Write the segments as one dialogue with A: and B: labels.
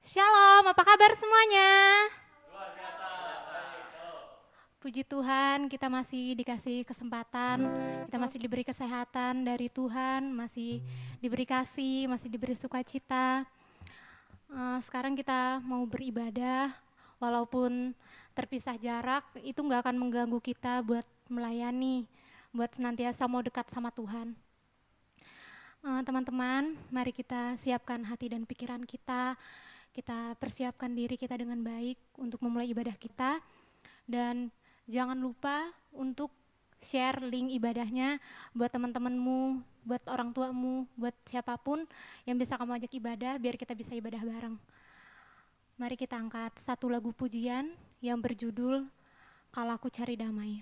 A: Shalom, apa kabar semuanya? Puji Tuhan, kita masih dikasih kesempatan, kita masih diberi kesehatan dari Tuhan, masih diberi kasih, masih diberi sukacita. Sekarang kita mau beribadah, walaupun terpisah jarak, itu nggak akan mengganggu kita buat melayani, buat senantiasa mau dekat sama Tuhan. Teman-teman, mari kita siapkan hati dan pikiran kita persiapkan diri kita dengan baik untuk memulai ibadah kita. Dan jangan lupa untuk share link ibadahnya buat teman-temanmu, buat orang tuamu, buat siapapun yang bisa kamu ajak ibadah biar kita bisa ibadah bareng. Mari kita angkat satu lagu pujian yang berjudul Kalau Aku Cari Damai.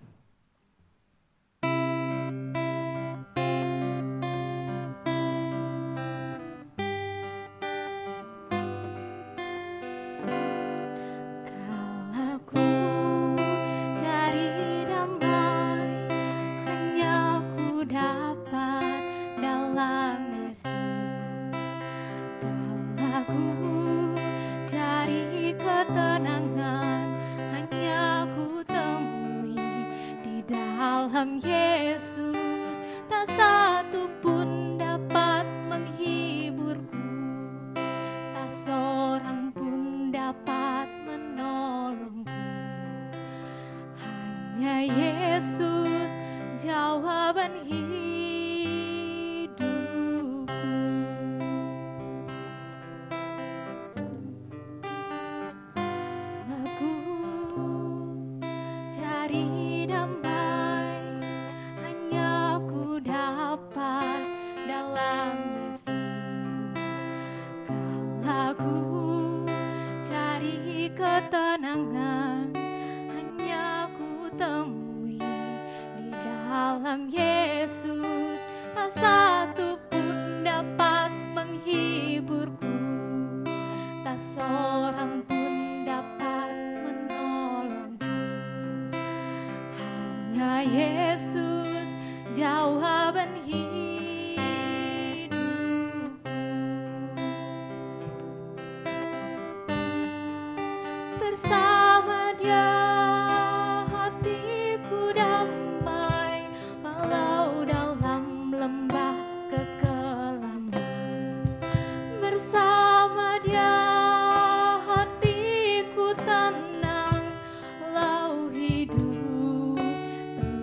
A: Ketenangan hanya ku temui di dalam Yesus, tak satu pun dapat menghiburku, tak seorang pun dapat menolongku. Hanya Yesus jawaban hidupku. Cari damai hanya ku dapat dalam Yesus. Kalau ku cari ketenangan hanya ku temui di dalam Yesus, tak satu pun dapat menghiburku, tak seorang pun dapat menolongku. Hanya Yesus jawaban hidupku. Bersama Dia hatiku damai, walau dalam lembah kekelaman. Bersama Dia hatiku tenang, walau hidup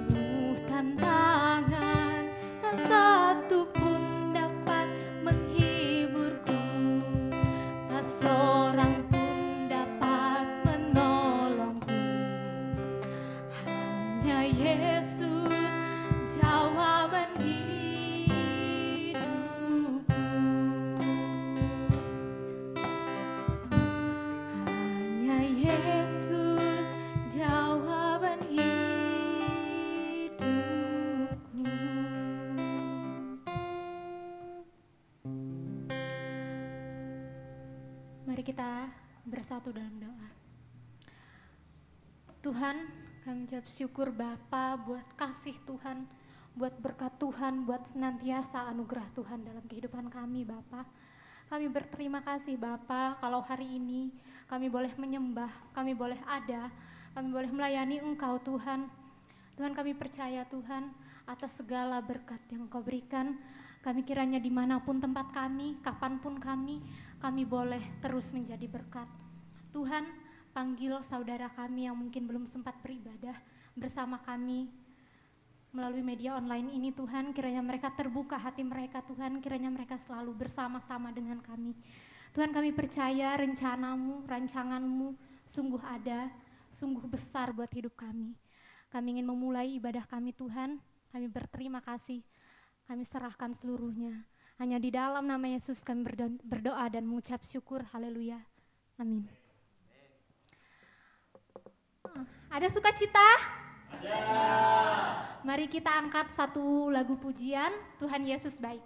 A: penuh tantangan, tak satu pun dapat menghiburku, tak seorang pun dapat menolongku. Hanya Yesus jawaban hidupku. Hanya Yesus jawaban hidupku. Mari kita bersatu dalam doa. Tuhan, kami ucap syukur Bapa buat kasih Tuhan, buat berkat Tuhan, buat senantiasa anugerah Tuhan dalam kehidupan kami Bapa. Kami berterima kasih Bapa kalau hari ini kami boleh menyembah, kami boleh ada, kami boleh melayani Engkau Tuhan. Tuhan, kami percaya Tuhan atas segala berkat yang Engkau berikan. Kami kiranya dimanapun tempat kami, kapanpun kami boleh terus menjadi berkat. Tuhan, panggil saudara kami yang mungkin belum sempat beribadah bersama kami melalui media online ini Tuhan, kiranya mereka terbuka hati mereka Tuhan, kiranya mereka selalu bersama-sama dengan kami. Tuhan, kami percaya rencanamu, rancanganmu sungguh ada, sungguh besar buat hidup kami. Kami ingin memulai ibadah kami Tuhan, kami berterima kasih, kami serahkan seluruhnya. Hanya di dalam nama Yesus kami berdoa dan mengucap syukur, haleluya, amin. Ada sukacita? Ada. Mari kita angkat satu lagu pujian, Tuhan Yesus Baik.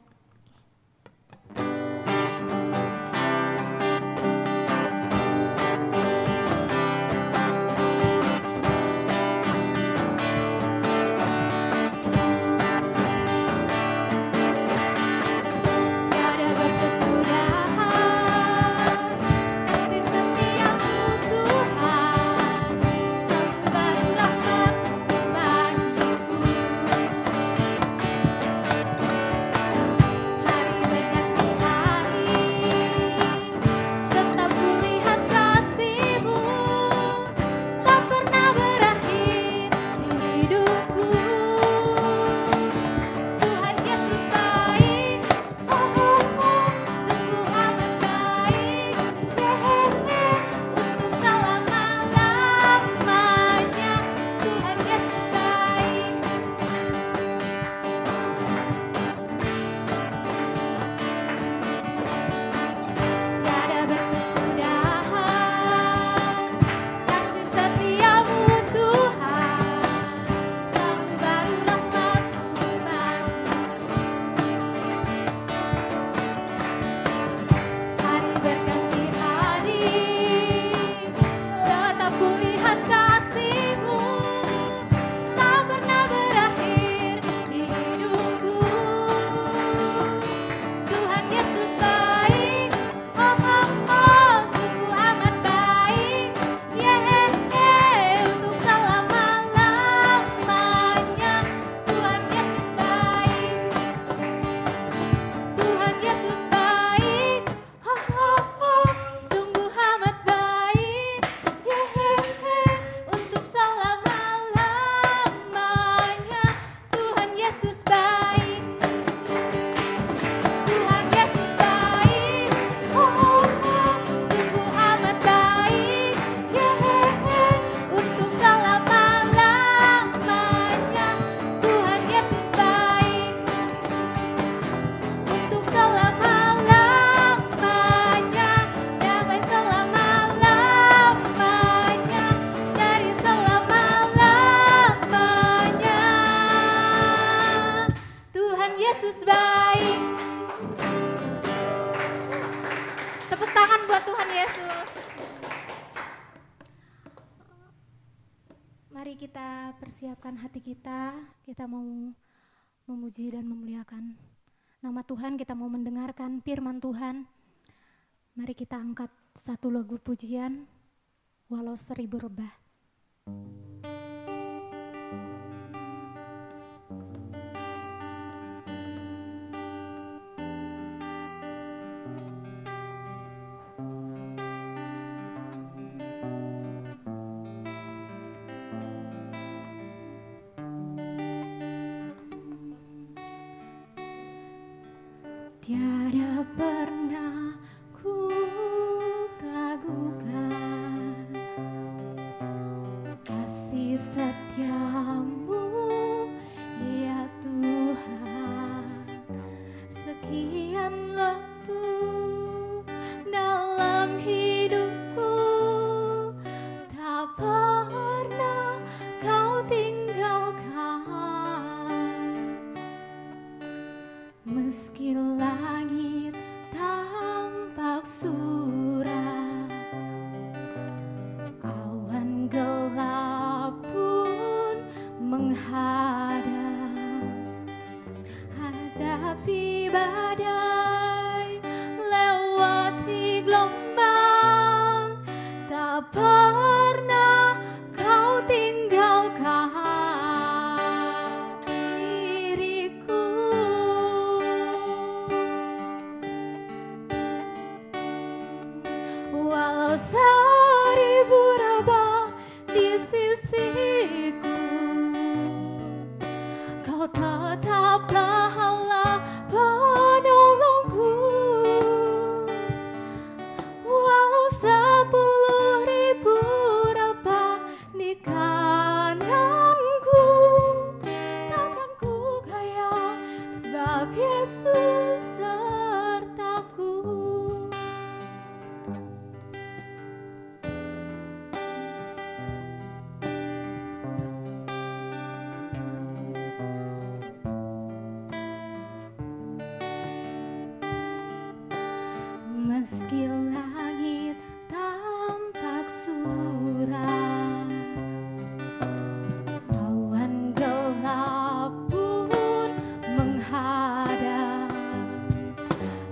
A: Mari kita persiapkan hati kita mau memuji dan memuliakan nama Tuhan, kita mau mendengarkan firman Tuhan. Mari kita angkat satu lagu pujian, Walau Seribu Rebah. Tiada pernah ku ragukan kasih setiamu, ya Tuhan. Sekian waktu dalam hidupku, tak pernah kau tinggalkan. Meski langit tampak suram, awan gelap pun menghadang, hadapi badai, lewati gelombang, tak pernah kau tinggalkan diriku. Walau seribu rebah di sisiku, kau tetaplah Allah penolongku. Walau 10.000 rebah di kananku, takkan ku kaya sebab Yesus sertaku. Meski langit tampak suram, awan gelap pun menghadang,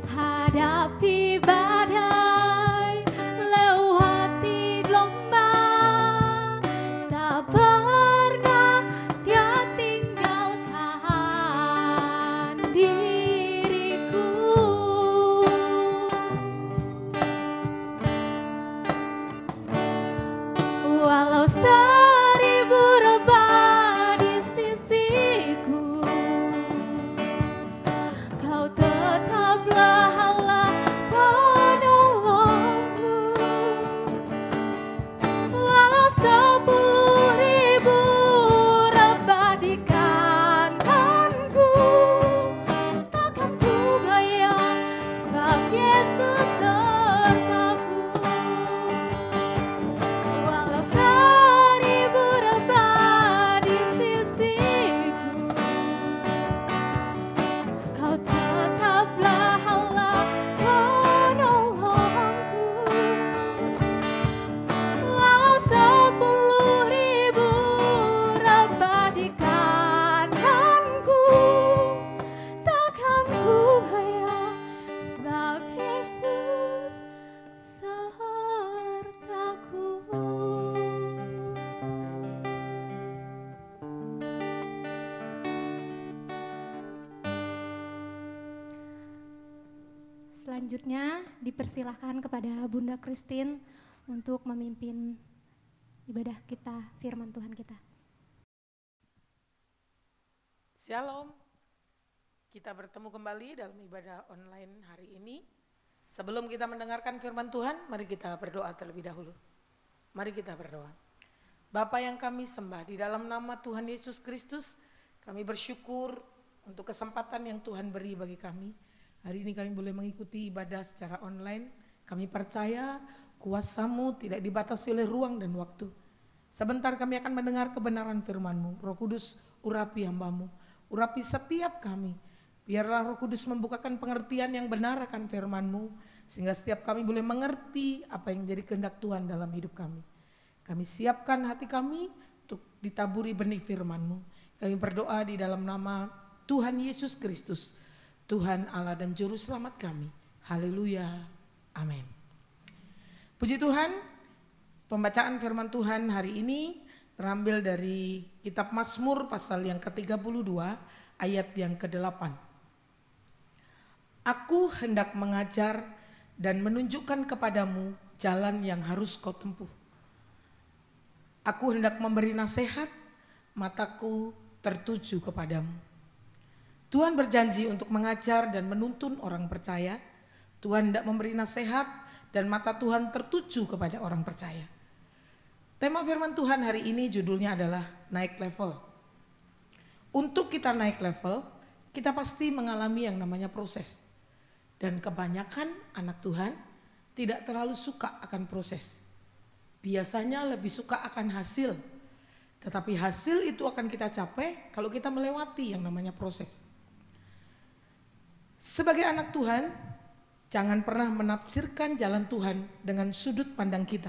A: hadapi badai, lewati gelombang, tak pernah Dia tinggalkan diriku. Walau 1000 rebah di sisiku, kau tetaplah Allah penolongku. Walau 10.000 rebah di kananku, takkan ku goyah sebab Yesus sertaku. Walau 1000 rebah di sisiku, kau tetaplah Allah penolongku. Walau 10.000 rebah di kananku, takkan ku goyah sebab Yesus sertaku. Selanjutnya dipersilahkan kepada Bunda Christine untuk memimpin ibadah kita, firman Tuhan kita.
B: Shalom, kita bertemu kembali dalam ibadah online hari ini. Sebelum kita mendengarkan firman Tuhan, mari kita berdoa terlebih dahulu. Mari kita berdoa. Bapa yang kami sembah, di dalam nama Tuhan Yesus Kristus, kami bersyukur untuk kesempatan yang Tuhan beri bagi kami. Hari ini kami boleh mengikuti ibadah secara online. Kami percaya kuasa-Mu tidak dibatasi oleh ruang dan waktu. Sebentar kami akan mendengar kebenaran firman-Mu. Roh Kudus, urapi hamba-Mu, urapi setiap kami. Biarlah Roh Kudus membukakan pengertian yang benar akan firman-Mu, sehingga setiap kami boleh mengerti apa yang menjadi kehendak Tuhan dalam hidup kami. Kami siapkan hati kami untuk ditaburi benih firman-Mu. Kami berdoa di dalam nama Tuhan Yesus Kristus, Tuhan Allah dan Juru Selamat kami. Haleluya, amin. Puji Tuhan, pembacaan firman Tuhan hari ini terambil dari kitab Mazmur pasal yang ke-32 ayat yang ke-8. Aku hendak mengajar dan menunjukkan kepadamu jalan yang harus kau tempuh. Aku hendak memberi nasihat, mataku tertuju kepadamu. Tuhan berjanji untuk mengajar dan menuntun orang percaya. Tuhan hendak memberi nasihat dan mata Tuhan tertuju kepada orang percaya. Tema firman Tuhan hari ini judulnya adalah naik level. Untuk kita naik level, kita pasti mengalami yang namanya proses. Dan kebanyakan anak Tuhan tidak terlalu suka akan proses. Biasanya lebih suka akan hasil. Tetapi hasil itu akan kita capai kalau kita melewati yang namanya proses. Sebagai anak Tuhan, jangan pernah menafsirkan jalan Tuhan dengan sudut pandang kita.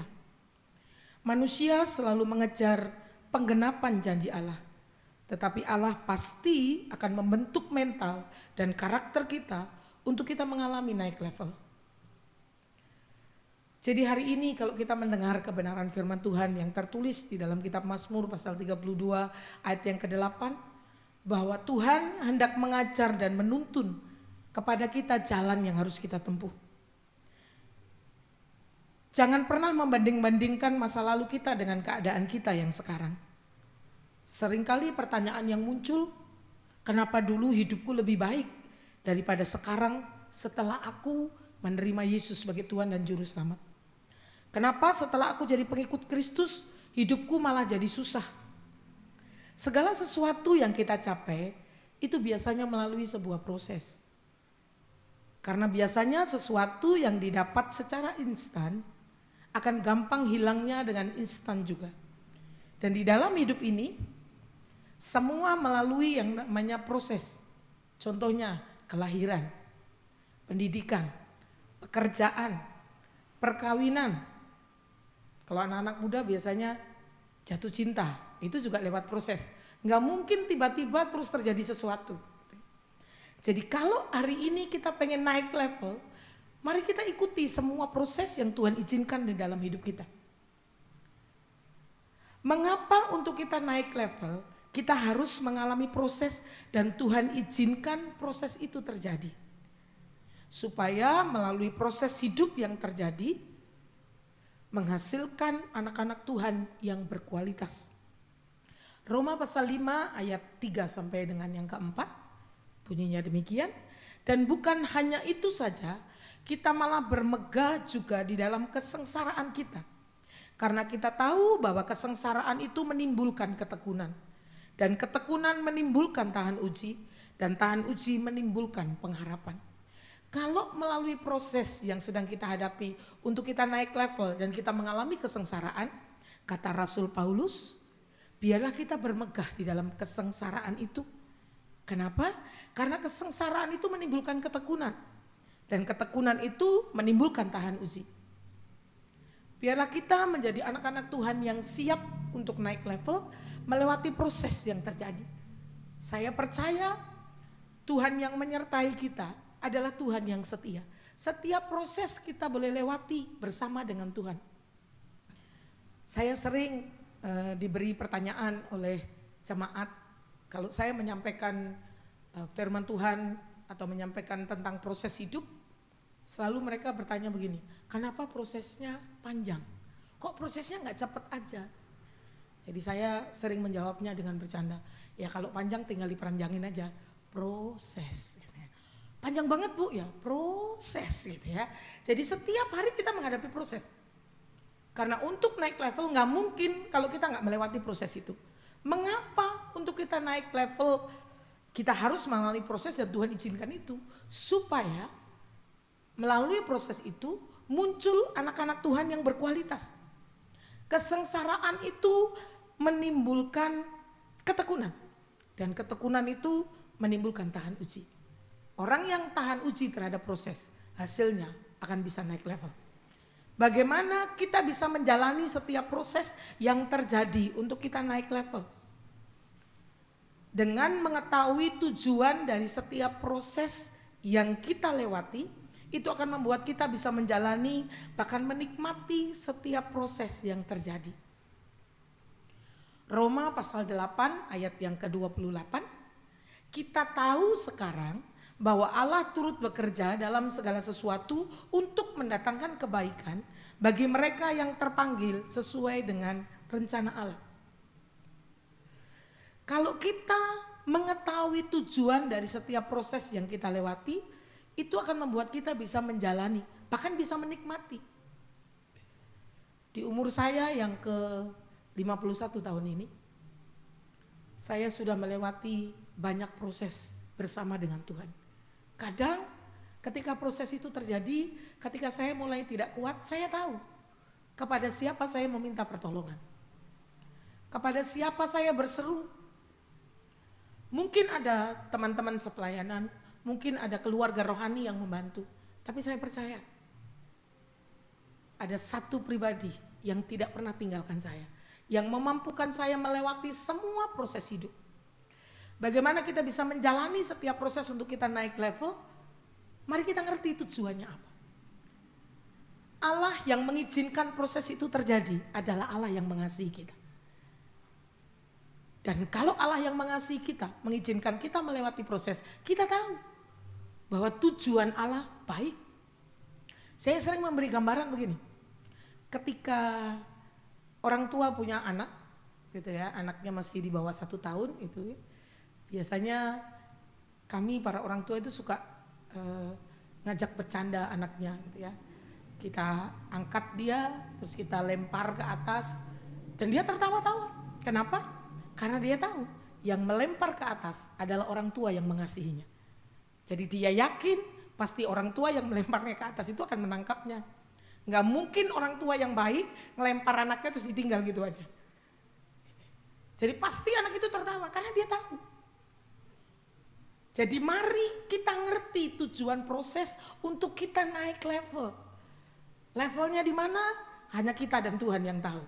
B: Manusia selalu mengejar penggenapan janji Allah. Tetapi Allah pasti akan membentuk mental dan karakter kita untuk kita mengalami naik level. Jadi hari ini kalau kita mendengar kebenaran firman Tuhan yang tertulis di dalam kitab Mazmur pasal 32 ayat yang ke-8. Bahwa Tuhan hendak mengajar dan menuntun kepada kita jalan yang harus kita tempuh. Jangan pernah membanding-bandingkan masa lalu kita dengan keadaan kita yang sekarang. Seringkali pertanyaan yang muncul, kenapa dulu hidupku lebih baik daripada sekarang setelah aku menerima Yesus sebagai Tuhan dan Juru Selamat? Kenapa setelah aku jadi pengikut Kristus, hidupku malah jadi susah? Segala sesuatu yang kita capai, itu biasanya melalui sebuah proses. Karena biasanya sesuatu yang didapat secara instan, akan gampang hilangnya dengan instan juga. Dan di dalam hidup ini, semua melalui yang namanya proses. Contohnya kelahiran, pendidikan, pekerjaan, perkawinan. Kalau anak-anak muda biasanya jatuh cinta, itu juga lewat proses. Nggak mungkin tiba-tiba terus terjadi sesuatu. Jadi kalau hari ini kita pengen naik level, mari kita ikuti semua proses yang Tuhan izinkan di dalam hidup kita. Mengapa untuk kita naik level, kita harus mengalami proses dan Tuhan izinkan proses itu terjadi. Supaya melalui proses hidup yang terjadi, menghasilkan anak-anak Tuhan yang berkualitas. Roma pasal 5 ayat 3 sampai dengan yang keempat, bunyinya demikian. Dan bukan hanya itu saja, kita malah bermegah juga di dalam kesengsaraan kita. Karena kita tahu bahwa kesengsaraan itu menimbulkan ketekunan. Dan ketekunan menimbulkan tahan uji. Dan tahan uji menimbulkan pengharapan. Kalau melalui proses yang sedang kita hadapi untuk kita naik level dan kita mengalami kesengsaraan, kata Rasul Paulus, biarlah kita bermegah di dalam kesengsaraan itu. Kenapa? Karena kesengsaraan itu menimbulkan ketekunan. Dan ketekunan itu menimbulkan tahan uji. Biarlah kita menjadi anak-anak Tuhan yang siap untuk naik level melewati proses yang terjadi. Saya percaya Tuhan yang menyertai kita adalah Tuhan yang setia. Setiap proses kita boleh lewati bersama dengan Tuhan. Saya sering diberi pertanyaan oleh jemaat kalau saya menyampaikan firman Tuhan atau menyampaikan tentang proses hidup, selalu mereka bertanya begini, kenapa prosesnya panjang? Kok prosesnya nggak cepat aja? Jadi saya sering menjawabnya dengan bercanda, ya kalau panjang tinggal diperanjangin aja, proses. Panjang banget Bu ya, proses gitu ya. Jadi setiap hari kita menghadapi proses. Karena untuk naik level nggak mungkin kalau kita nggak melewati proses itu. Mengapa untuk kita naik level kita harus mengalami proses dan Tuhan izinkan itu supaya melalui proses itu muncul anak-anak Tuhan yang berkualitas. Kesengsaraan itu menimbulkan ketekunan dan ketekunan itu menimbulkan tahan uji. Orang yang tahan uji terhadap proses hasilnya akan bisa naik level. Bagaimana kita bisa menjalani setiap proses yang terjadi untuk kita naik level. Dengan mengetahui tujuan dari setiap proses yang kita lewati, itu akan membuat kita bisa menjalani, bahkan menikmati setiap proses yang terjadi. Roma pasal 8 ayat yang ke-28, kita tahu sekarang bahwa Allah turut bekerja dalam segala sesuatu untuk mendatangkan kebaikan bagi mereka yang terpanggil sesuai dengan rencana Allah. Kalau kita mengetahui tujuan dari setiap proses yang kita lewati, itu akan membuat kita bisa menjalani, bahkan bisa menikmati. Di umur saya yang ke-51 tahun ini, saya sudah melewati banyak proses bersama dengan Tuhan. Kadang ketika proses itu terjadi, ketika saya mulai tidak kuat, saya tahu kepada siapa saya meminta pertolongan. Kepada siapa saya berseru. Mungkin ada teman-teman sepelayanan, mungkin ada keluarga rohani yang membantu. Tapi saya percaya ada satu pribadi yang tidak pernah tinggalkan saya, yang memampukan saya melewati semua proses hidup. Bagaimana kita bisa menjalani setiap proses untuk kita naik level? Mari kita ngerti tujuannya apa. Allah yang mengizinkan proses itu terjadi adalah Allah yang mengasihi kita. Dan kalau Allah yang mengasihi kita, mengizinkan kita melewati proses, kita tahu bahwa tujuan Allah baik. Saya sering memberi gambaran begini. Ketika orang tua punya anak, gitu ya, anaknya masih di bawah 1 tahun itu, biasanya kami para orang tua itu suka ngajak bercanda anaknya gitu ya. Kita angkat dia, terus kita lempar ke atas, dan dia tertawa-tawa. Kenapa? Karena dia tahu yang melempar ke atas adalah orang tua yang mengasihinya. Jadi dia yakin pasti orang tua yang melemparnya ke atas itu akan menangkapnya. Nggak mungkin orang tua yang baik ngelempar anaknya terus ditinggal gitu aja. Jadi pasti anak itu tertawa karena dia tahu. Jadi mari kita ngerti tujuan proses untuk kita naik level. Levelnya di mana? Hanya kita dan Tuhan yang tahu.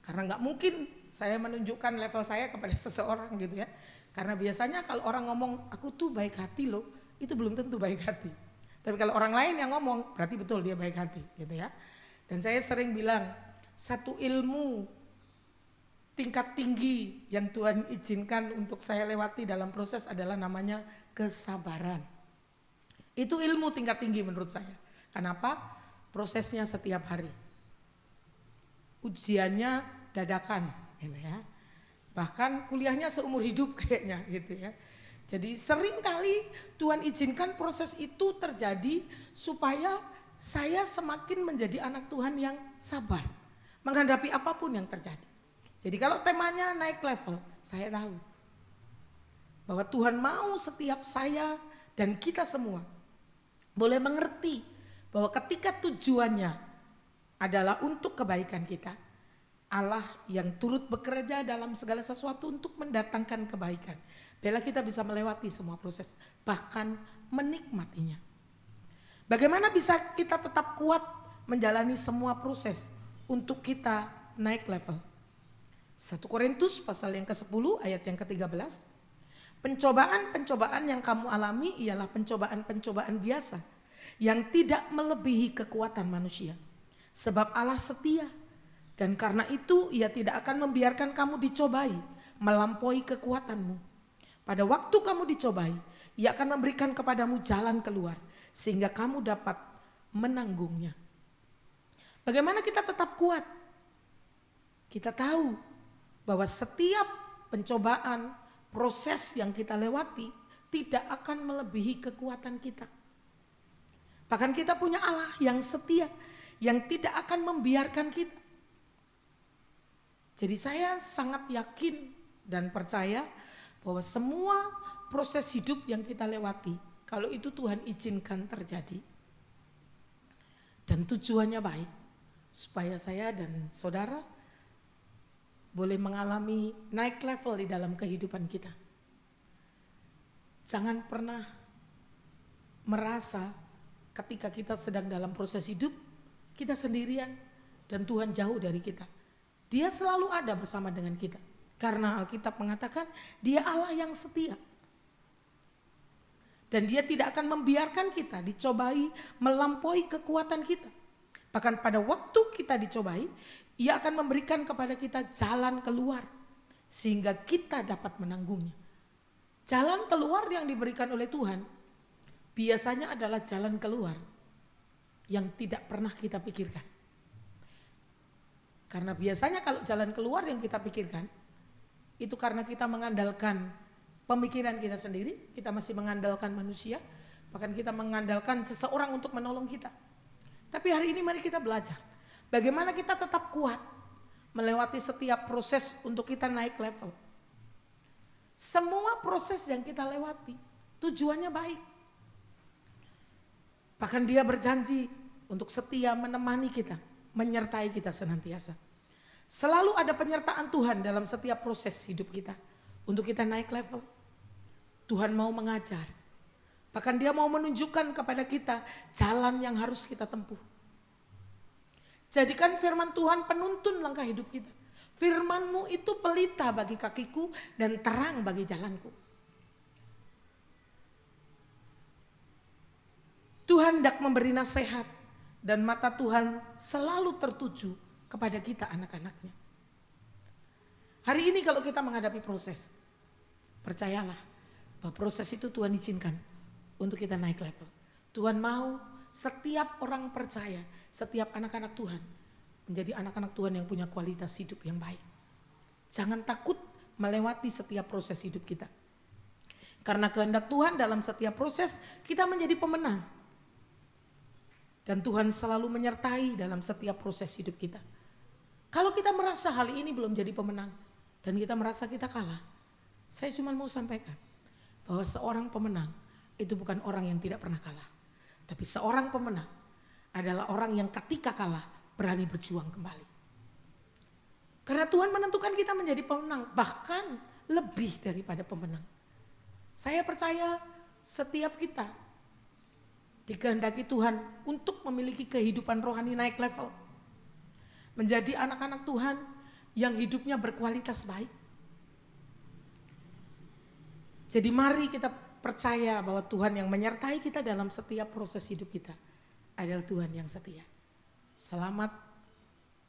B: Karena nggak mungkin saya menunjukkan level saya kepada seseorang gitu ya. Karena biasanya kalau orang ngomong aku tuh baik hati loh, itu belum tentu baik hati. Tapi kalau orang lain yang ngomong berarti betul dia baik hati gitu ya. Dan saya sering bilang satu ilmu tingkat tinggi yang Tuhan izinkan untuk saya lewati dalam proses adalah namanya kesabaran. Itu ilmu tingkat tinggi menurut saya. Kenapa? Prosesnya setiap hari. Ujiannya dadakan, gitu ya. Bahkan kuliahnya seumur hidup kayaknya gitu ya. Jadi sering kali Tuhan izinkan proses itu terjadi supaya saya semakin menjadi anak Tuhan yang sabar menghadapi apapun yang terjadi. Jadi kalau temanya naik level, saya tahu bahwa Tuhan mau setiap saya dan kita semua boleh mengerti bahwa ketika tujuannya adalah untuk kebaikan kita, Allah yang turut bekerja dalam segala sesuatu untuk mendatangkan kebaikan. Bila kita bisa melewati semua proses, bahkan menikmatinya. Bagaimana bisa kita tetap kuat menjalani semua proses untuk kita naik level? 1 Korintus pasal yang ke-10 ayat yang ke-13. Pencobaan-pencobaan yang kamu alami ialah pencobaan-pencobaan biasa yang tidak melebihi kekuatan manusia. Sebab Allah setia dan karena itu Ia tidak akan membiarkan kamu dicobai melampaui kekuatanmu. Pada waktu kamu dicobai, Ia akan memberikan kepadamu jalan keluar sehingga kamu dapat menanggungnya. Bagaimana kita tetap kuat? Kita tahu bahwa setiap pencobaan, proses yang kita lewati tidak akan melebihi kekuatan kita. Bahkan kita punya Allah yang setia, yang tidak akan membiarkan kita. Jadi saya sangat yakin dan percaya bahwa semua proses hidup yang kita lewati, kalau itu Tuhan izinkan terjadi, dan tujuannya baik, supaya saya dan saudara boleh mengalami naik level di dalam kehidupan kita. Jangan pernah merasa ketika kita sedang dalam proses hidup, kita sendirian dan Tuhan jauh dari kita. Dia selalu ada bersama dengan kita. Karena Alkitab mengatakan Dia Allah yang setia. Dan Dia tidak akan membiarkan kita dicobai melampaui kekuatan kita. Bahkan pada waktu kita dicobai, Ia akan memberikan kepada kita jalan keluar. Sehingga kita dapat menanggungnya. Jalan keluar yang diberikan oleh Tuhan biasanya adalah jalan keluar yang tidak pernah kita pikirkan. Karena biasanya kalau jalan keluar yang kita pikirkan, itu karena kita mengandalkan pemikiran kita sendiri, kita masih mengandalkan manusia, bahkan kita mengandalkan seseorang untuk menolong kita. Tapi hari ini mari kita belajar, bagaimana kita tetap kuat melewati setiap proses untuk kita naik level. Semua proses yang kita lewati, tujuannya baik. Bahkan Dia berjanji untuk setia menemani kita, menyertai kita senantiasa. Selalu ada penyertaan Tuhan dalam setiap proses hidup kita. Untuk kita naik level. Tuhan mau mengajar. Bahkan Dia mau menunjukkan kepada kita jalan yang harus kita tempuh. Jadikan firman Tuhan penuntun langkah hidup kita. Firman-Mu itu pelita bagi kakiku dan terang bagi jalanku. Tuhan hendak memberi nasihat dan mata Tuhan selalu tertuju kepada kita anak-anaknya. Hari ini kalau kita menghadapi proses, percayalah bahwa proses itu Tuhan izinkan untuk kita naik level. Tuhan mau setiap orang percaya, setiap anak-anak Tuhan menjadi anak-anak Tuhan yang punya kualitas hidup yang baik. Jangan takut melewati setiap proses hidup kita. Karena kehendak Tuhan dalam setiap proses kita menjadi pemenang. Dan Tuhan selalu menyertai dalam setiap proses hidup kita. Kalau kita merasa hal ini belum jadi pemenang dan kita merasa kita kalah, saya cuma mau sampaikan bahwa seorang pemenang itu bukan orang yang tidak pernah kalah. Tapi seorang pemenang adalah orang yang ketika kalah berani berjuang kembali. Karena Tuhan menentukan kita menjadi pemenang, bahkan lebih daripada pemenang. Saya percaya setiap kita dikehendaki Tuhan untuk memiliki kehidupan rohani naik level. Menjadi anak-anak Tuhan yang hidupnya berkualitas baik. Jadi mari kita percaya bahwa Tuhan yang menyertai kita dalam setiap proses hidup kita adalah Tuhan yang setia. Selamat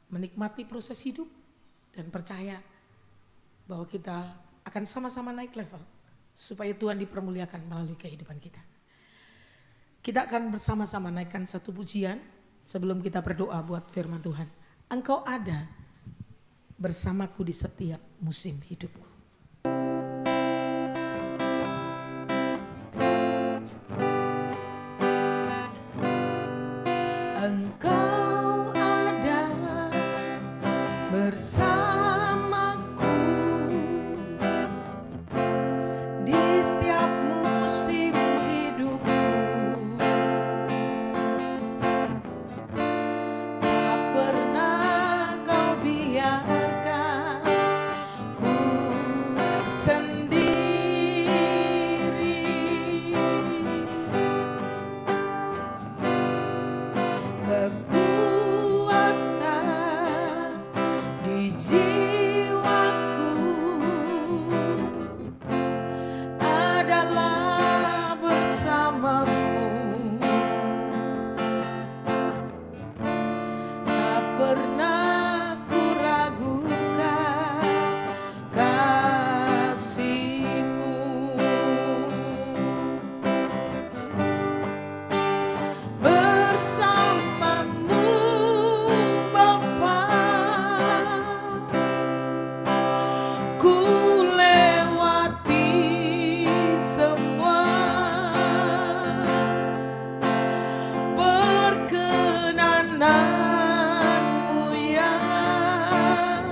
B: menikmati proses hidup dan percaya bahwa kita akan sama-sama naik level supaya Tuhan dipermuliakan melalui kehidupan kita. Kita akan bersama-sama naikkan satu pujian sebelum kita berdoa buat firman Tuhan. Engkau ada bersamaku di setiap musim hidupku. Engkau ada bersamaku di setiap musim hidupku. Tak pernah kau biarkan ku sendiri. Kekuatan di jiwaku adalah bersamamu. Tak pernah ku ragukan kasih-Mu. Bersamamu Bapa, ku lewati semua. Perkenanan-Mu yang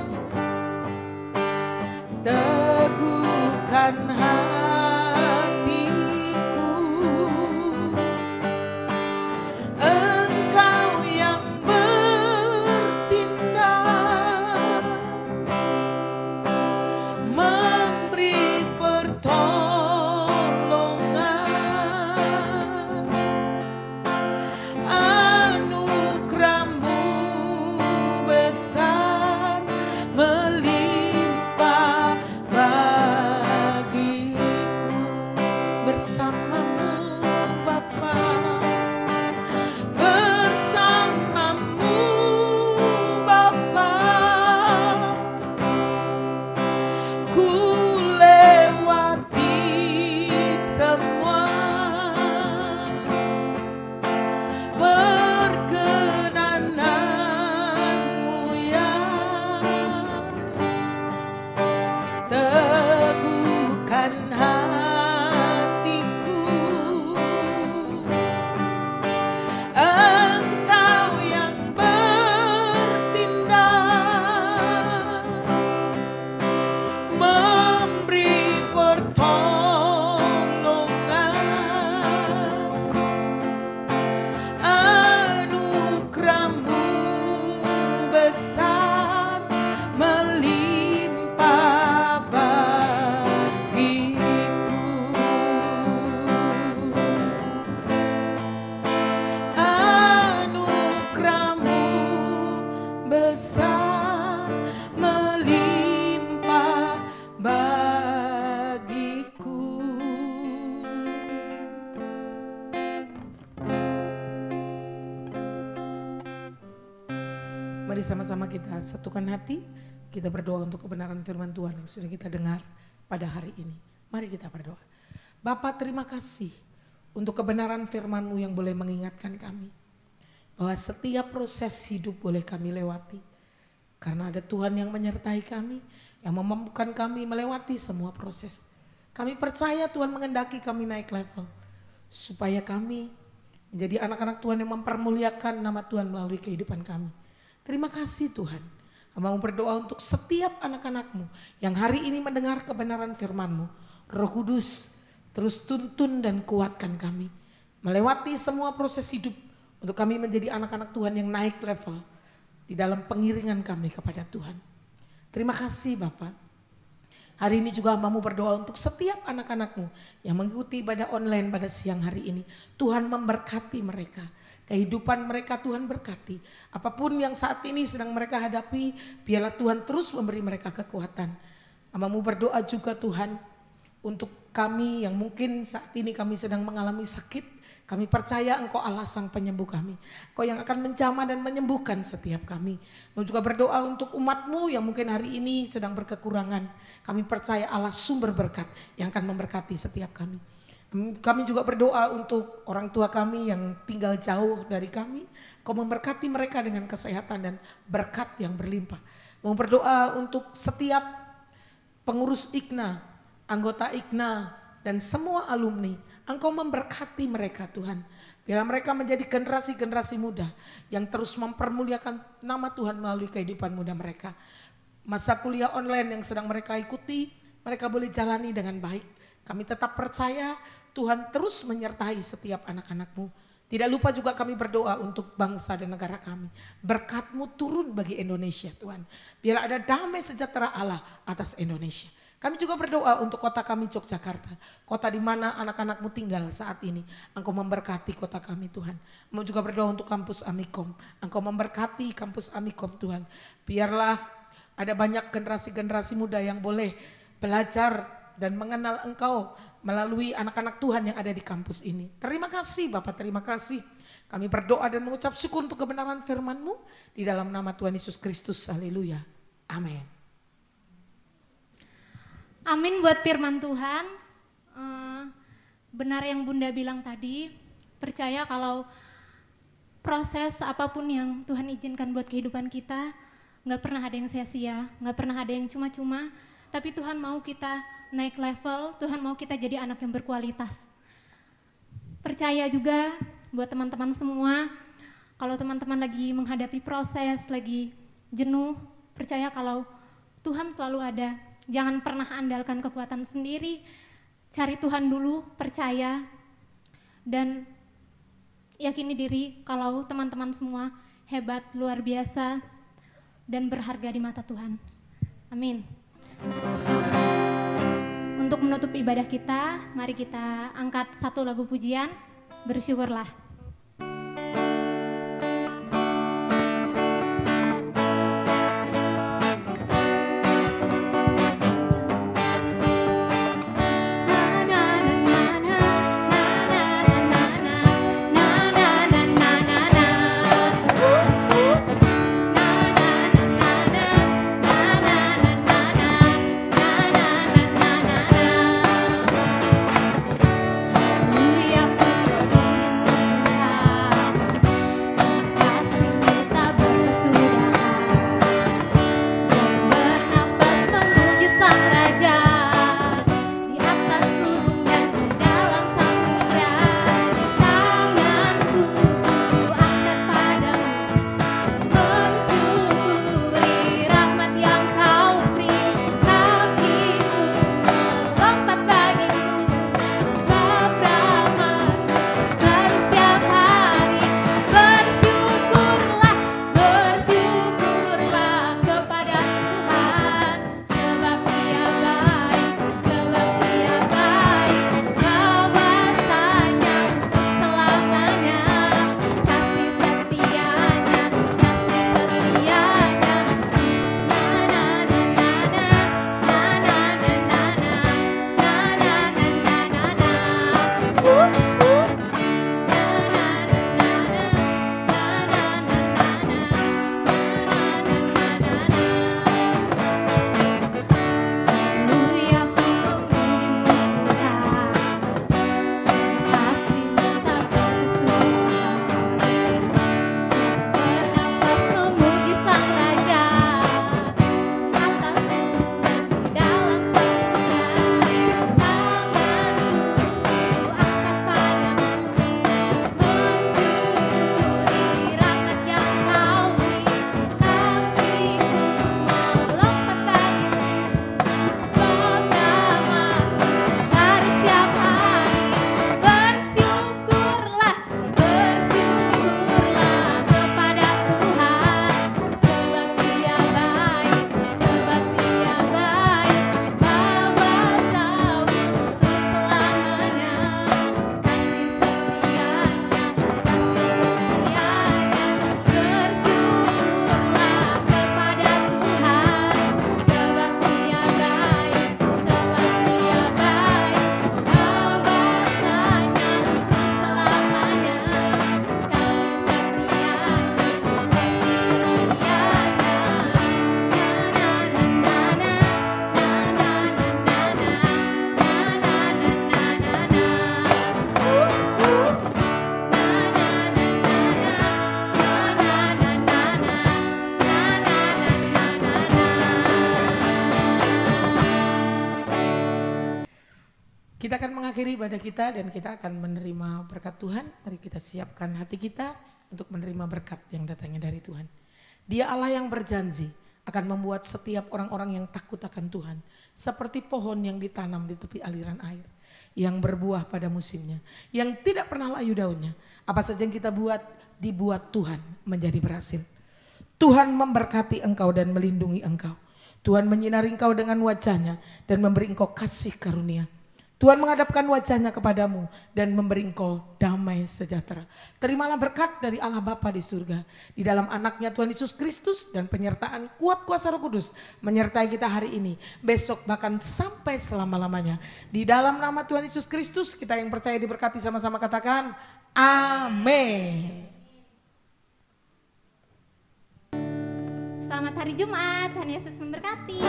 B: teguhkan hatiku. Engkau yang bertindak, memberi pertolongan. Anugerah-Mu Mari sama-sama kita satukan hati, kita berdoa untuk kebenaran firman Tuhan yang sudah kita dengar pada hari ini. Mari kita berdoa. Bapa, terima kasih untuk kebenaran firman-Mu yang boleh mengingatkan kami bahwa setiap proses hidup boleh kami lewati. Karena ada Tuhan yang menyertai kami, yang memampukan kami melewati semua proses. Kami percaya Tuhan mengendaki kami naik level, supaya kami menjadi anak-anak Tuhan yang mempermuliakan nama Tuhan melalui kehidupan kami. Terima kasih Tuhan. Hamba mau berdoa untuk setiap anak-anak-Mu yang hari ini mendengar kebenaran firman-Mu. Roh Kudus terus tuntun dan kuatkan kami melewati semua proses hidup untuk kami menjadi anak-anak Tuhan yang naik level di dalam pengiringan kami kepada Tuhan. Terima kasih Bapak. Hari ini juga hamba-Mu berdoa untuk setiap anak-anak-Mu yang mengikuti ibadah online pada siang hari ini. Tuhan memberkati mereka. Kehidupan mereka Tuhan berkati. Apapun yang saat ini sedang mereka hadapi, biarlah Tuhan terus memberi mereka kekuatan. Hamba-Mu berdoa juga Tuhan untuk kami yang mungkin saat ini kami sedang mengalami sakit. Kami percaya Engkau Allah Sang Penyembuh kami. Engkau yang akan menjamah dan menyembuhkan setiap kami. Mau juga berdoa untuk umat-Mu yang mungkin hari ini sedang berkekurangan. Kami percaya Allah sumber berkat yang akan memberkati setiap kami. Kami juga berdoa untuk orang tua kami yang tinggal jauh dari kami. Engkau memberkati mereka dengan kesehatan dan berkat yang berlimpah. Mau berdoa untuk setiap pengurus IKNA, anggota IKNA dan semua alumni. Engkau memberkati mereka Tuhan. Biar mereka menjadi generasi-generasi muda yang terus mempermuliakan nama Tuhan melalui kehidupan muda mereka. Masa kuliah online yang sedang mereka ikuti, mereka boleh jalani dengan baik. Kami tetap percaya Tuhan terus menyertai setiap anak-anak-Mu. Tidak lupa juga kami berdoa untuk bangsa dan negara kami. Berkat-Mu turun bagi Indonesia Tuhan. Biar ada damai sejahtera Allah atas Indonesia. Kami juga berdoa untuk kota kami Yogyakarta, kota di mana anak-anak-Mu tinggal saat ini. Engkau memberkati kota kami Tuhan. Mau juga berdoa untuk kampus Amikom. Engkau memberkati kampus Amikom Tuhan. Biarlah ada banyak generasi-generasi muda yang boleh belajar dan mengenal Engkau melalui anak-anak Tuhan yang ada di kampus ini. Terima kasih Bapak, terima kasih. Kami berdoa dan mengucap syukur untuk kebenaran firman-Mu di dalam nama Tuhan Yesus Kristus. Haleluya. Amin.
A: Amin buat firman Tuhan. Benar yang Bunda bilang tadi, percaya kalau proses apapun yang Tuhan izinkan buat kehidupan kita, gak pernah ada yang sia-sia, gak pernah ada yang cuma-cuma, tapi Tuhan mau kita naik level, Tuhan mau kita jadi anak yang berkualitas. Percaya juga buat teman-teman semua, kalau teman-teman lagi menghadapi proses, lagi jenuh, percaya kalau Tuhan selalu ada. Jangan pernah andalkan kekuatan sendiri, cari Tuhan dulu, percaya, dan yakini diri kalau teman-teman semua hebat, luar biasa, dan berharga di mata Tuhan. Amin. Untuk menutup ibadah kita, mari kita angkat satu lagu pujian, Bersyukurlah.
C: Haleluya, ku
B: Kita akan mengakhiri ibadah kita dan kita akan menerima berkat Tuhan. Mari kita siapkan hati kita untuk menerima berkat yang datangnya dari Tuhan. Dia Allah yang berjanji akan membuat setiap orang-orang yang takut akan Tuhan seperti pohon yang ditanam di tepi aliran air, yang berbuah pada musimnya, yang tidak pernah layu daunnya. Apa saja yang kita buat, dibuat Tuhan menjadi berhasil. Tuhan memberkati engkau dan melindungi engkau. Tuhan menyinari engkau dengan wajahnya dan memberi engkau kasih karunia. Tuhan menghadapkan wajahnya kepadamu dan memberi engkau damai sejahtera. Terimalah berkat dari Allah Bapa di surga, di dalam anaknya Tuhan Yesus Kristus, dan penyertaan kuat kuasa Roh Kudus menyertai kita hari ini, besok, bahkan sampai selama-lamanya. Di dalam nama Tuhan Yesus Kristus kita yang percaya diberkati, sama-sama katakan amin.
A: Selamat hari Jumat, Tuhan Yesus memberkati.